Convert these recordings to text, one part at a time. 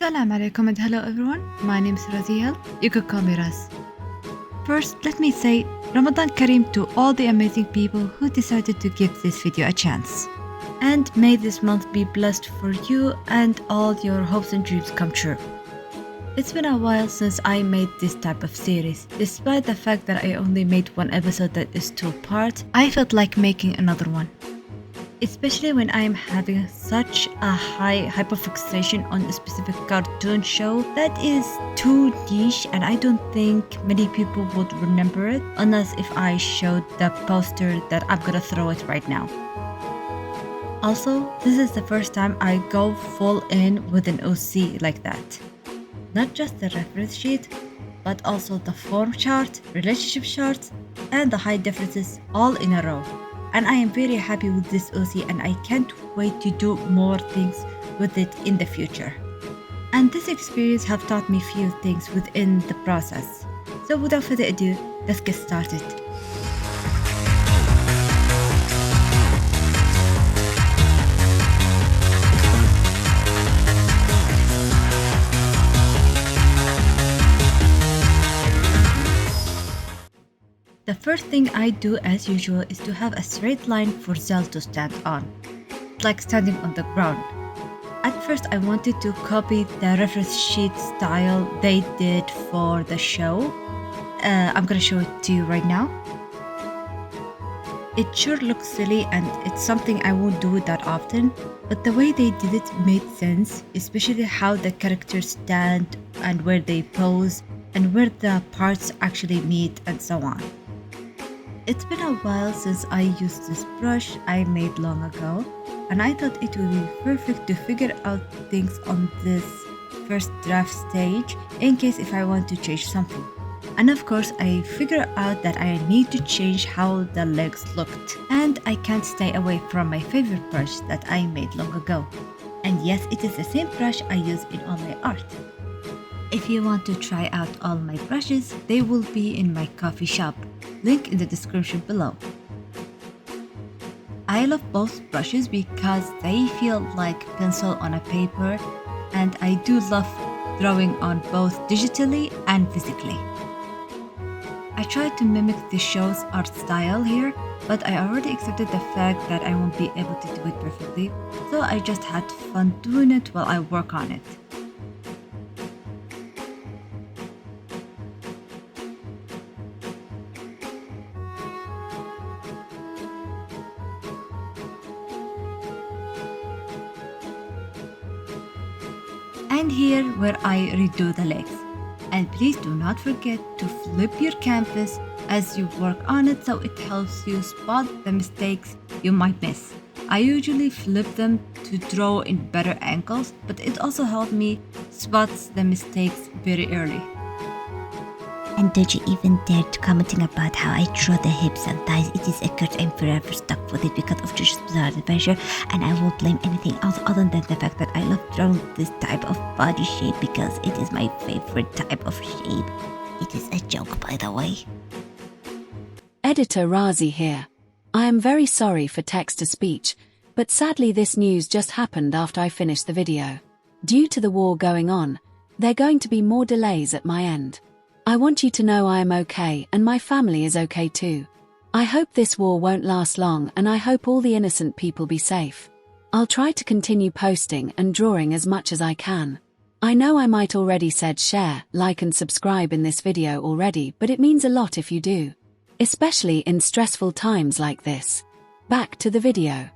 Assalamu alaikum and hello everyone. My name is Razial. You could call me Raz. First, let me say Ramadan Kareem to all the amazing people who decided to give this video a chance. And may this month be blessed for you and all your hopes and dreams come true. It's been a while since I made this type of series. Despite the fact that I only made one episode that is 2 parts, I felt like making another one. Especially when I am having such a high hyperfixation on a specific cartoon show that is too niche, and I don't think many people would remember it unless if I showed the poster that I'm gonna throw it right now. Also, this is the first time I go full in with an OC like that. Not just the reference sheet, but also the form chart, relationship charts, and the height differences all in a row. And I am very happy with this OC and I can't wait to do more things with it in the future. And this experience have taught me few things within the process. So without further ado, let's get started. The first thing I do as usual is to have a straight line for Zal to stand on, like standing on the ground. At first I wanted to copy the reference sheet style they did for the show. I'm gonna show it to you right now. It sure looks silly and it's something I won't do that often, but the way they did it made sense, especially how the characters stand and where they pose and where the parts actually meet and so on. It's been a while since I used this brush I made long ago, and I thought it would be perfect to figure out things on this first draft stage in case if I want to change something. And of course I figured out that I need to change how the legs looked, and I can't stay away from my favorite brush that I made long ago. And yes, it is the same brush I use in all my art. If you want to try out all my brushes, they will be in my coffee shop, link in the description below. I love both brushes because they feel like pencil on a paper, and I do love drawing on both digitally and physically. I tried to mimic the show's art style here, but I already accepted the fact that I won't be able to do it perfectly, so I just had fun doing it while I work on it. And here where I redo the legs. And please do not forget to flip your canvas as you work on it so it helps you spot the mistakes you might miss. I usually flip them to draw in better angles, but it also helped me spot the mistakes very early. And don't you even dare to commenting about how I draw the hips and thighs. It is a curse. I'm forever stuck with it because of JoJo's Bizarre Adventure, and I won't blame anything else other than the fact that I love drawing this type of body shape because it is my favorite type of shape. It is a joke, by the way. Editor Razi here. I am very sorry for text-to-speech, but sadly this news just happened after I finished the video. Due to the war going on, there are going to be more delays at my end. I want you to know I am okay and my family is okay too. I hope this war won't last long and I hope all the innocent people be safe. I'll try to continue posting and drawing as much as I can. I know I might already said share, like and subscribe in this video already, but it means a lot if you do. Especially in stressful times like this. Back to the video.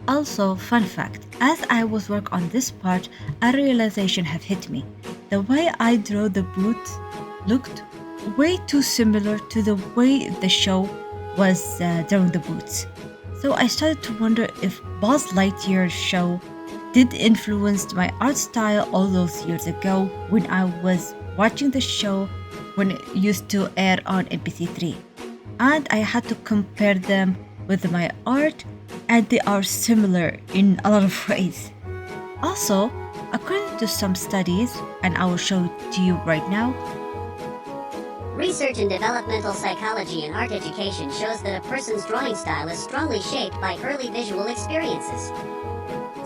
Also, fun fact, as I was working on this part, a realization have hit me. The way I draw the boots looked way too similar to the way the show was drawing the boots. So I started to wonder if Buzz Lightyear's show did influence my art style all those years ago when I was watching the show when it used to air on NBC3. And I had to compare them with my art, and they are similar in a lot of ways. Also, According to some studies, and I will show it to you right now, Research in developmental psychology and art education shows that a person's drawing style is strongly shaped by early visual experiences.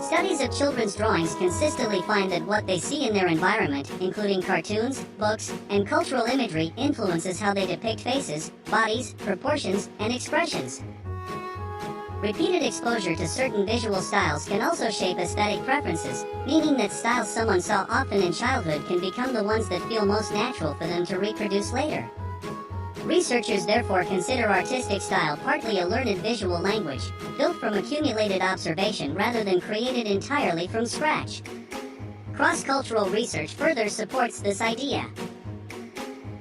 Studies of children's drawings consistently find that what they see in their environment, including cartoons, books, and cultural imagery, influences how they depict faces, bodies, proportions, and expressions. Repeated exposure to certain visual styles can also shape aesthetic preferences, meaning that styles someone saw often in childhood can become the ones that feel most natural for them to reproduce later. Researchers therefore consider artistic style partly a learned visual language, built from accumulated observation rather than created entirely from scratch. Cross-cultural research further supports this idea.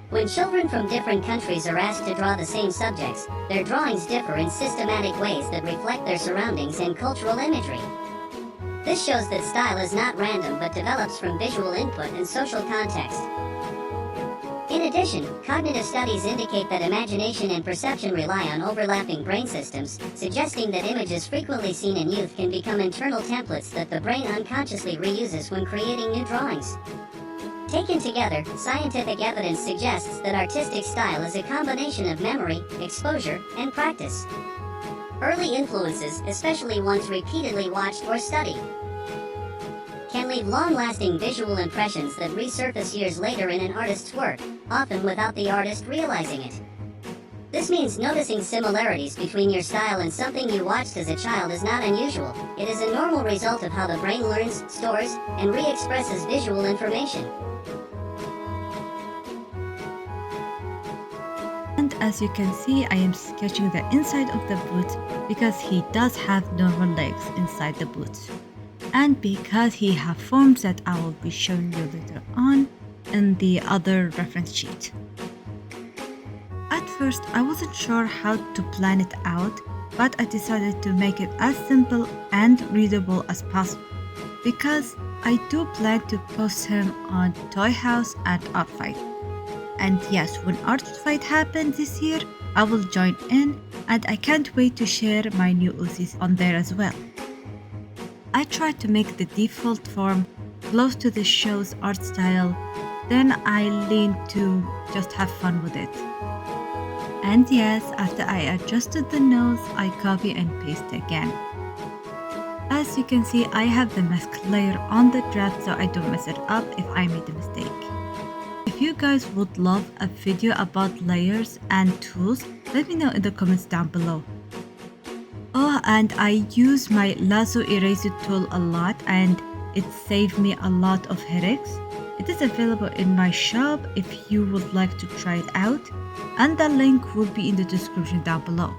When children from different countries are asked to draw the same subjects, their drawings differ in systematic ways that reflect their surroundings and cultural imagery. This shows that style is not random but develops from visual input and social context. In addition, cognitive studies indicate that imagination and perception rely on overlapping brain systems, suggesting that images frequently seen in youth can become internal templates that the brain unconsciously reuses when creating new drawings. Taken together, scientific evidence suggests that artistic style is a combination of memory, exposure, and practice. Early influences, especially ones repeatedly watched or studied, can leave long-lasting visual impressions that resurface years later in an artist's work, often without the artist realizing it. This means noticing similarities between your style and something you watched as a child is not unusual. It is a normal result of how the brain learns, stores, and re-expresses visual information. And as you can see, I am sketching the inside of the boot because he does have normal legs inside the boot. And because he have forms that I will be showing you later on in the other reference sheet. At first, I wasn't sure how to plan it out, but I decided to make it as simple and readable as possible because I do plan to post him on Toyhou.se and ArtFight. And yes, when ArtFight happens this year, I will join in and I can't wait to share my new Uzis on there as well. I tried to make the default form close to the show's art style, then I leaned to just have fun with it. And yes, after I adjusted the nose, I copy and paste again. As you can see, I have the mask layer on the draft so I don't mess it up if I made a mistake. If you guys would love a video about layers and tools, let me know in the comments down below. Oh, and I use my lasso eraser tool a lot and it saved me a lot of headaches. It is available in my shop if you would like to try it out, and the link will be in the description down below.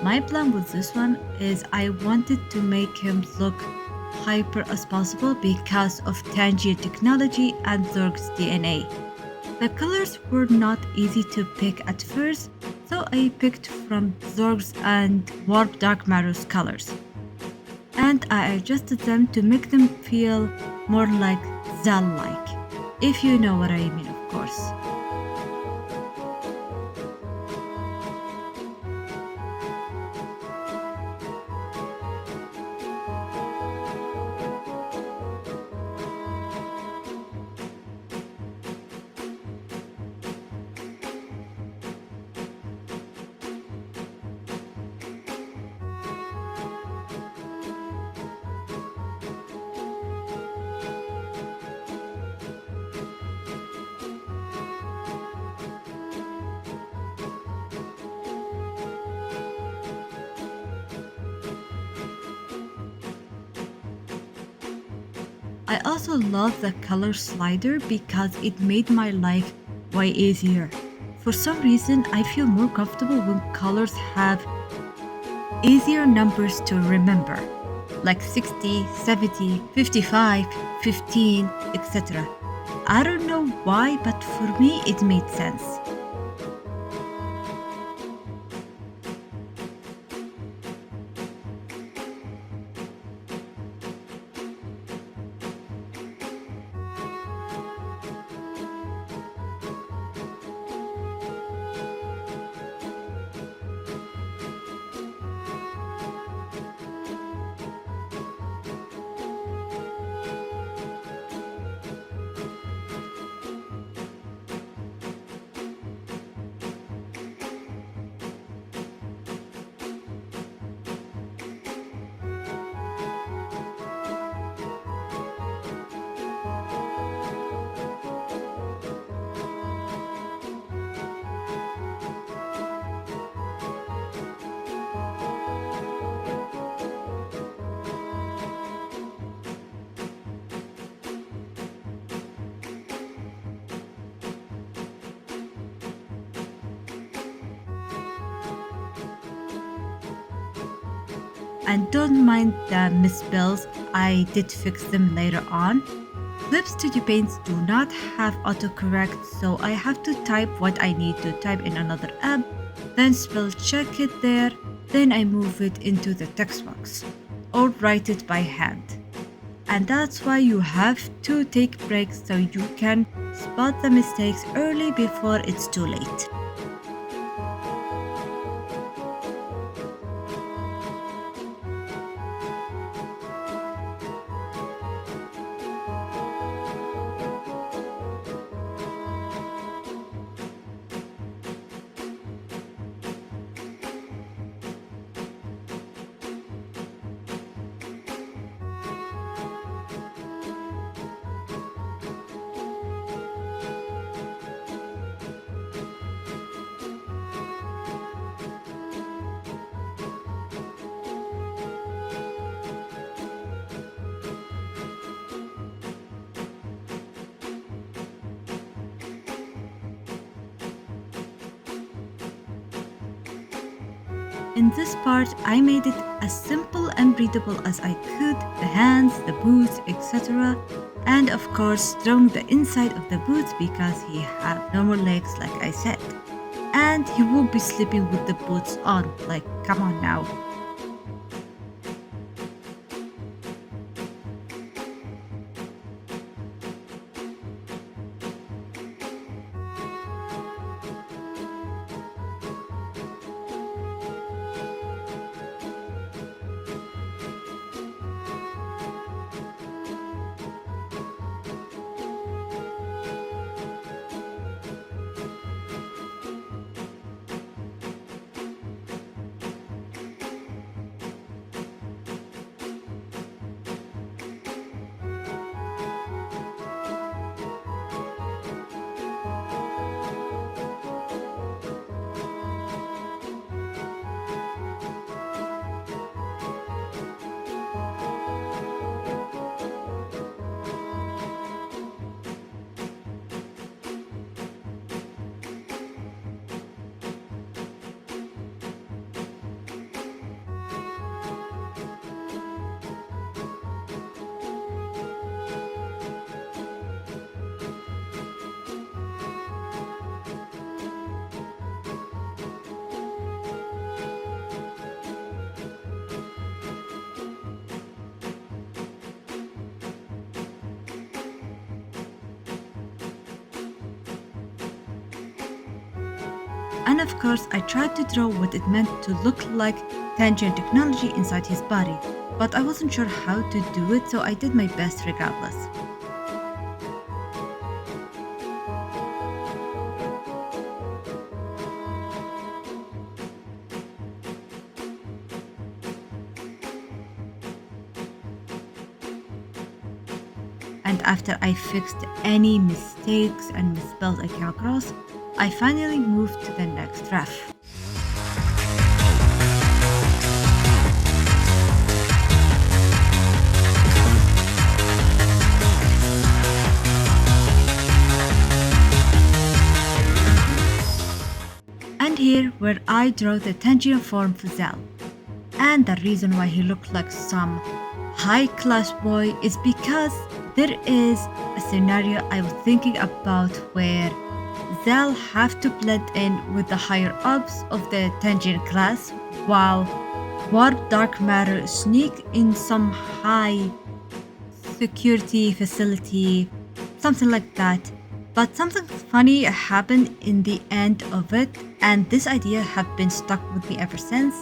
My plan with this one is I wanted to make him look hyper as possible because of Tangier technology and Zorg's DNA. The colors were not easy to pick at first, so I picked from Zorg's and Warp Dark Matter's colors. And I adjusted them to make them feel more like Zal-like, if you know what I mean, of course. I also love the color slider because it made my life way easier. For some reason, I feel more comfortable when colors have easier numbers to remember, like 60, 70, 55, 15, etc. I don't know why, but for me it made sense. And don't mind the misspells, I did fix them later on. Clip Studio Paints do not have autocorrect, so I have to type what I need to type in another app, then spell check it there, then I move it into the text box, or write it by hand. And that's why you have to take breaks so you can spot the mistakes early before it's too late. In this part, I made it as simple and readable as I could, the hands, the boots, etc. And of course, drawing the inside of the boots because he had normal legs like I said. And he won't be sleeping with the boots on, like come on now. And of course, I tried to draw what it meant to look like tangent technology inside his body, but I wasn't sure how to do it, so I did my best regardless. And after I fixed any mistakes and misspells I came across, I finally moved to the next draft. where I draw the tangerine form for Zal. And the reason why he looked like some high-class boy is because there is a scenario I was thinking about where Zal have to blend in with the higher-ups of the tangerine class while warp dark matter sneak in some high security facility, something like that. But something funny happened in the end of it, and this idea have been stuck with me ever since.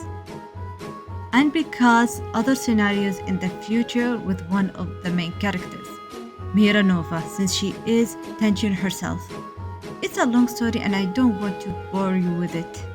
And because other scenarios in the future with one of the main characters, Mira Nova, since she is Tangerine herself. It's a long story and I don't want to bore you with it.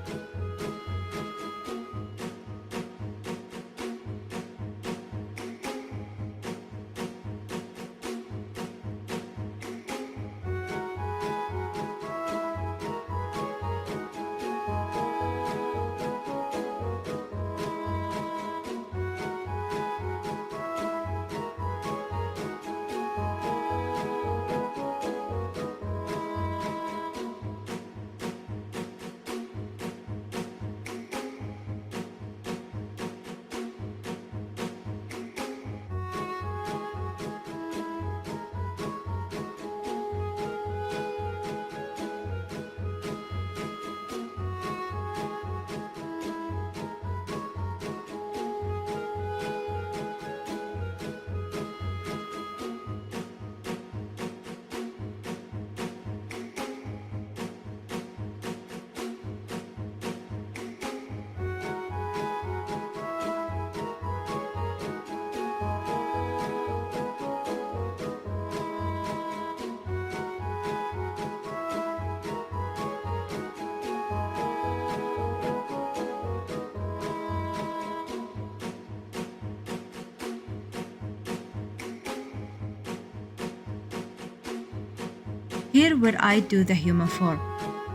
Here where I do the human form.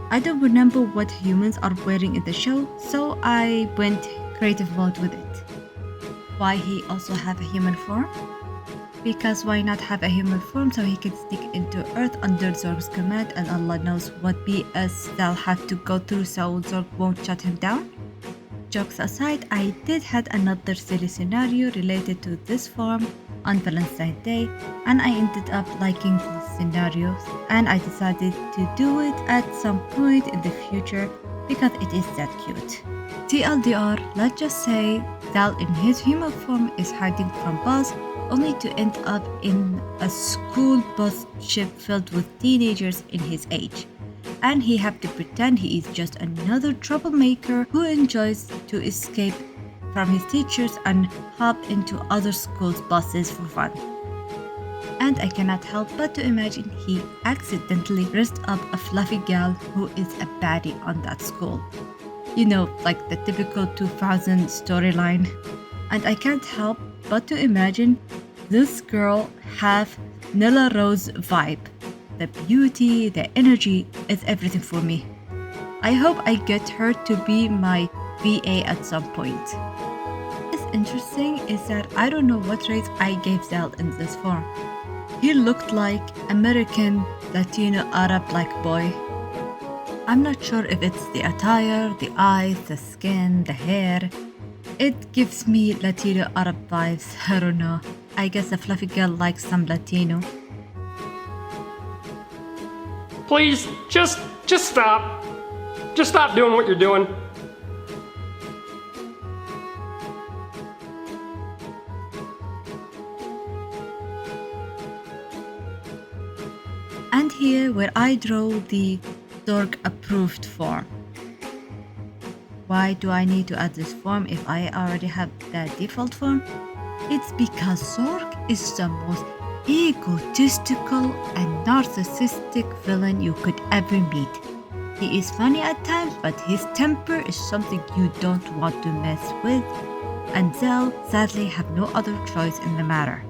I don't remember what humans are wearing in the show, so I went creative mode with it. Why he also have a human form? Because why not have a human form so he can sneak into Earth under Zorg's command, and Allah knows what BS they'll have to go through so Zorg won't shut him down? Jokes aside, I did had another silly scenario related to this form on Valentine's Day, and I ended up liking these scenarios, and I decided to do it at some point in the future because it is that cute. TLDR, let's just say Zal in his human form is hiding from boss only to end up in a school bus ship filled with teenagers in his age. And he have to pretend he is just another troublemaker who enjoys to escape from his teachers and hop into other schools' buses for fun. And I cannot help but to imagine he accidentally dressed up a fluffy gal who is a baddie on that school. You know, like the typical 2000 storyline. And I can't help but to imagine this girl have Nilla Rose vibe. The beauty, the energy is everything for me. I hope I get her to be my VA at some point. What's interesting is that I don't know what race I gave Zal in this form. He looked like American Latino Arab black boy. I'm not sure if it's the attire, the eyes, the skin, the hair. It gives me Latino Arab vibes, I don't know. I guess a fluffy girl likes some Latino. Please, just stop. Just stop doing what you're doing. And here where I draw the Zorg approved form. Why do I need to add this form if I already have the default form? It's because Zorg is the most egotistical and narcissistic villain you could ever meet. He is funny at times, but his temper is something you don't want to mess with, and Zal sadly have no other choice in the matter.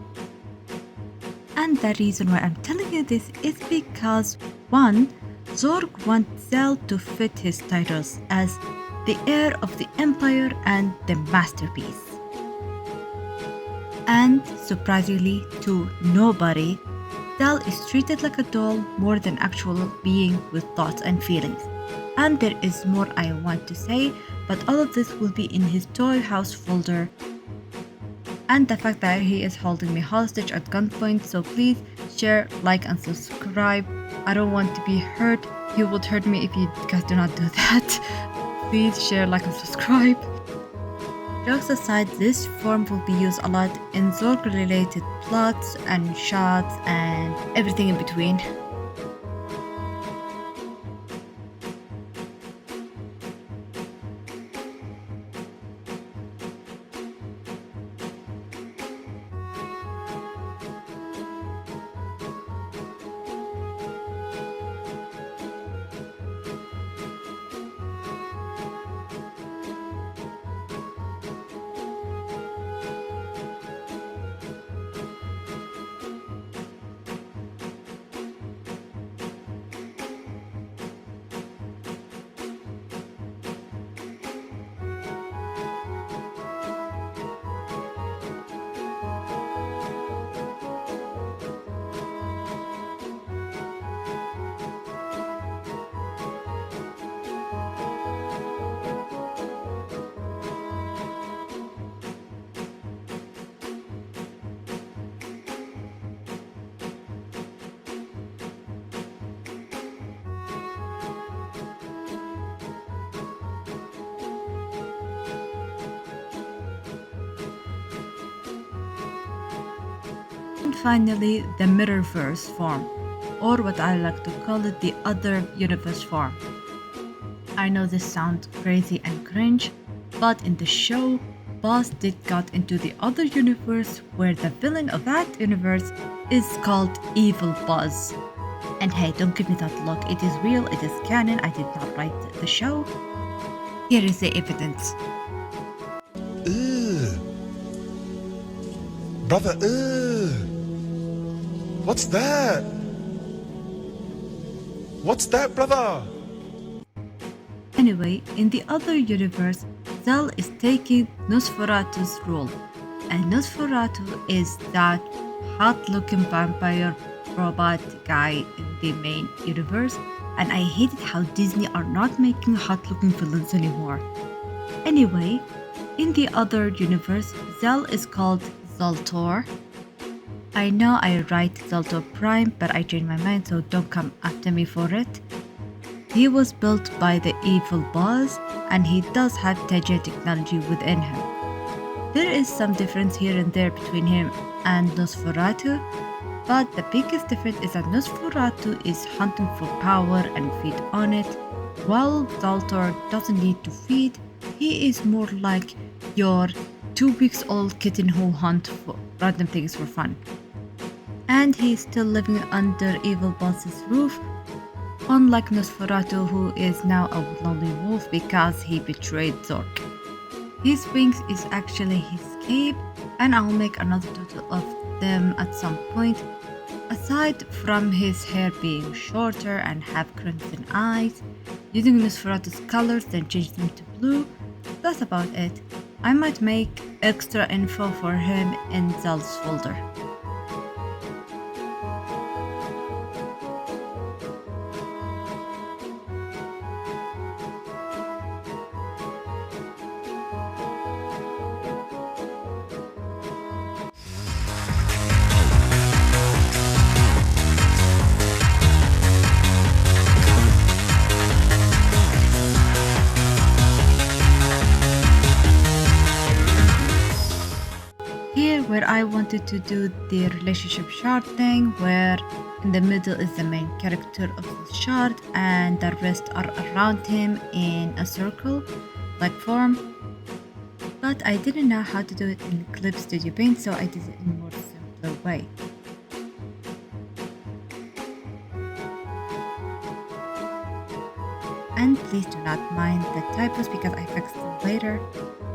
And the reason why I'm telling you this is because 1. Zorg wants Zal to fit his titles as the heir of the empire and the masterpiece. And surprisingly to nobody, Zal is treated like a doll more than actual being with thoughts and feelings. And there is more I want to say, but all of this will be in his toy house folder. And the fact that he is holding me hostage at gunpoint, so please share, like, and subscribe. I don't want to be hurt. He would hurt me if you guys do not do that. Please share, like, and subscribe. Jokes aside, this form will be used a lot in Zork related plots and shots and everything in between. And finally, the Mirrorverse form, or what I like to call it, the Other Universe form. I know this sounds crazy and cringe, but in the show, Boss did got into the other universe where the villain of that universe is called Evil Buzz. And hey, don't give me that look, it is real, it is canon, I did not write the show. Here is the evidence. Ugh. Brother, ugh. What's that? What's that, brother? Anyway, in the other universe, Zal is taking Nosferatu's role. And Nosferatu is that hot-looking vampire robot guy in the main universe. And I hated how Disney are not making hot-looking villains anymore. Anyway, in the other universe, Zal is called Zaltor. I know I write Zaltor Prime, but I changed my mind, so don't come after me for it. He was built by the evil boss, and he does have Teja technology within him. There is some difference here and there between him and Nosferatu, but the biggest difference is that Nosferatu is hunting for power and feed on it, while Zaltor doesn't need to feed. He is more like your 2 weeks old kitten who hunt for random things for fun. And he is still living under evil boss's roof, unlike Nosferatu, who is now a lonely wolf because he betrayed Zork. His wings is actually his cape, and I'll make another total of them at some point. Aside from his hair being shorter and have crimson eyes, using Nosferatu's colors then change them to blue, that's about it. I might make extra info for him in Zal's folder. Here where I wanted to do the relationship shard thing, where in the middle is the main character of the shard and the rest are around him in a circle like form. But I didn't know how to do it in Clip Studio Paint, so I did it in a more simpler way. And please do not mind the typos because I fixed them later.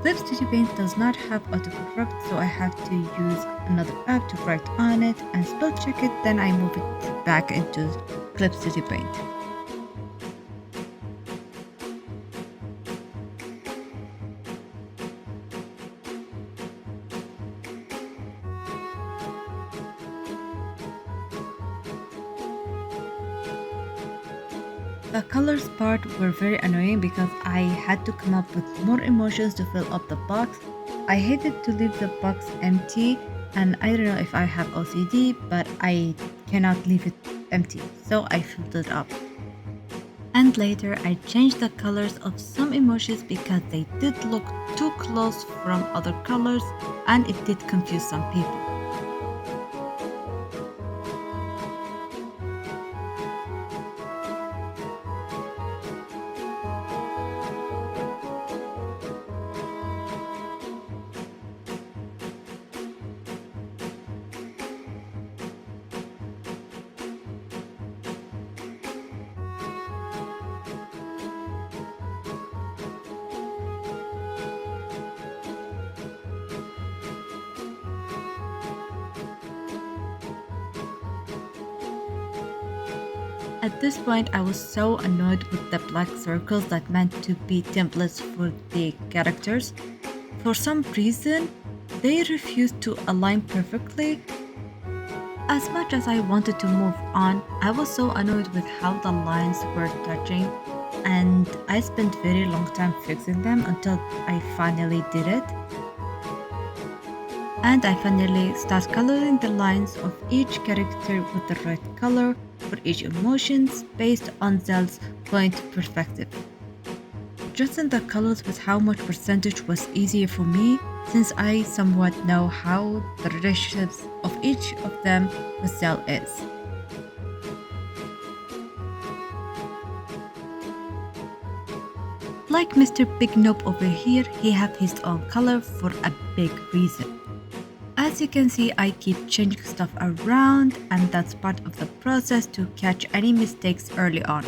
Clip Studio Paint does not have autocorrect, so I have to use another app to write on it and spell check it, then I move it back into Clip Studio Paint. The colors part were very annoying because I had to come up with more emotions to fill up the box. I hated to leave the box empty, and I don't know if I have OCD, but I cannot leave it empty, so I filled it up. And later I changed the colors of some emojis because they did look too close from other colors and it did confuse some people. At this point, I was so annoyed with the black circles that meant to be templates for the characters. For some reason, they refused to align perfectly. As much as I wanted to move on, I was so annoyed with how the lines were touching, and I spent very long time fixing them until I finally did it. And I finally start coloring the lines of each character with the right color for each emotions based on Zal's point perspective. Adjusting the colors with how much percentage was easier for me since I somewhat know how the relationships of each of them with Zal is. Like Mr. Big Nope over here, he have his own color for a big reason. As you can see, I keep changing stuff around, and that's part of the process to catch any mistakes early on.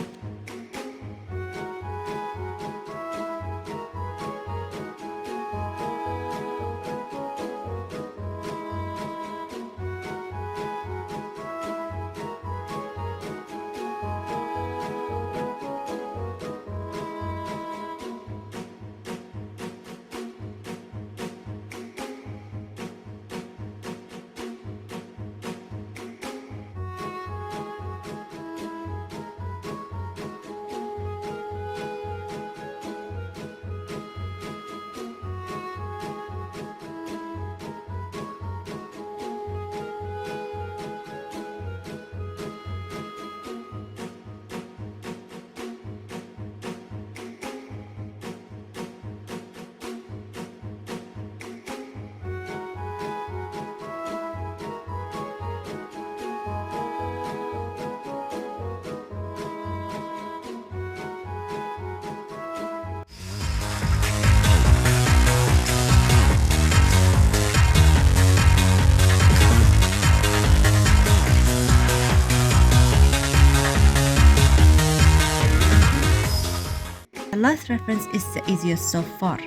The last reference is the easiest so far,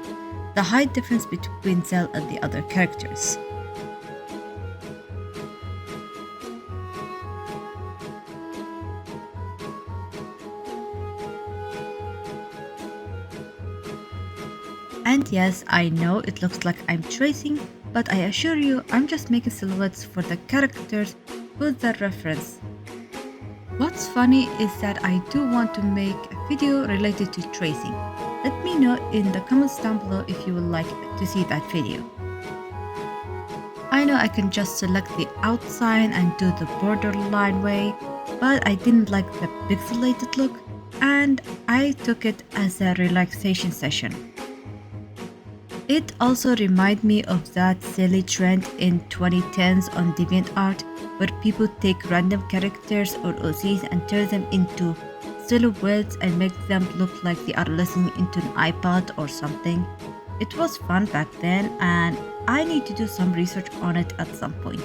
the height difference between Zal and the other characters. And yes, I know it looks like I'm tracing, but I assure you I'm just making silhouettes for the characters with the reference. What's funny is that I do want to make a video related to tracing. Let me know in the comments down below if you would like to see that video. I know I can just select the outline and do the borderline way, but I didn't like the pixelated look and I took it as a relaxation session. It also reminded me of that silly trend in 2010s on DeviantArt where people take random characters or OCs and turn them into silhouettes and make them look like they are listening into an iPod or something. It was fun back then and I need to do some research on it at some point.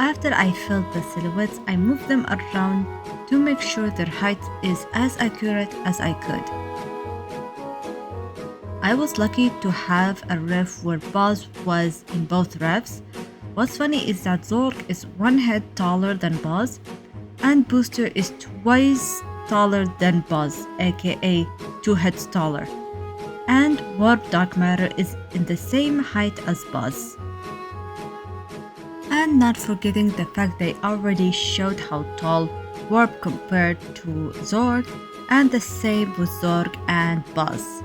After I filled the silhouettes, I moved them around to make sure their height is as accurate as I could. I was lucky to have a ref where Buzz was in both refs. What's funny is that Zork is one head taller than Buzz, and Booster is twice taller than Buzz, aka 2 heads taller. And Warp Dark Matter is in the same height as Buzz. And not forgetting the fact they already showed how tall Warp compared to Zork, and the same with Zork and Buzz.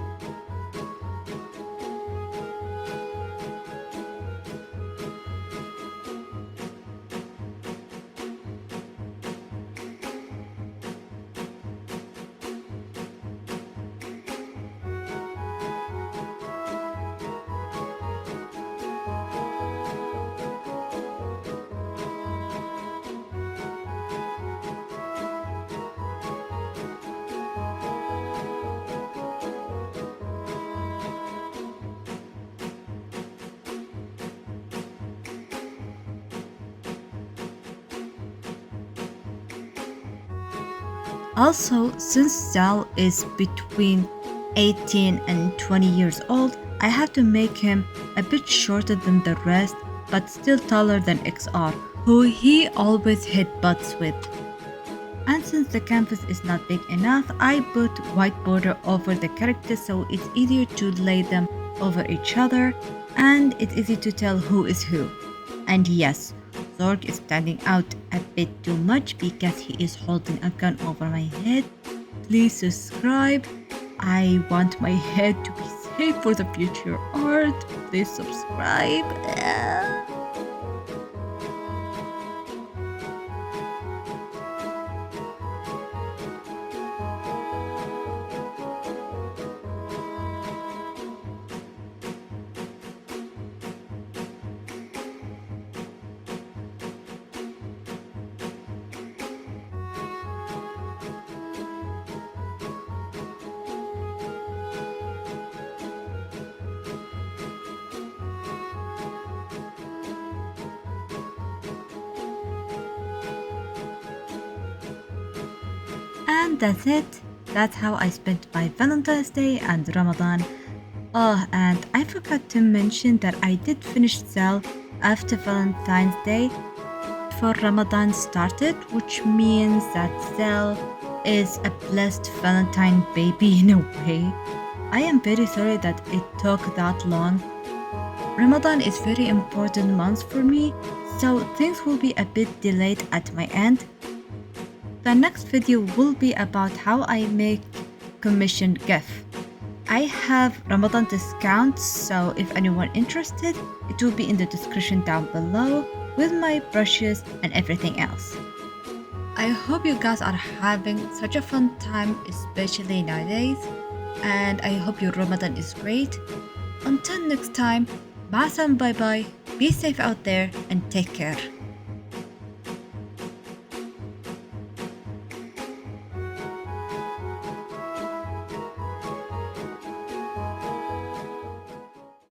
Also, since Zal is between 18 and 20 years old, I have to make him a bit shorter than the rest, but still taller than XR, who he always hit butts with. And since the canvas is not big enough, I put white border over the characters so it's easier to lay them over each other, and it's easy to tell who is who. And yes, Zork is standing out a bit too much because he is holding a gun over my head. Please subscribe. I want my head to be safe for the future art. Please subscribe. And that's it. That's how I spent my Valentine's Day and Ramadan. Oh, and I forgot to mention that I did finish Zal after Valentine's Day before Ramadan started, which means that Zal is a blessed Valentine baby in a way. I am very sorry that it took that long. Ramadan is very important month for me, so things will be a bit delayed at my end. The next video will be about how I make commissioned GIF. I have Ramadan discounts, so if anyone interested, it will be in the description down below with my brushes and everything else. I hope you guys are having such a fun time, especially nowadays, and I hope your Ramadan is great. Until next time, bye bye, be safe out there and take care.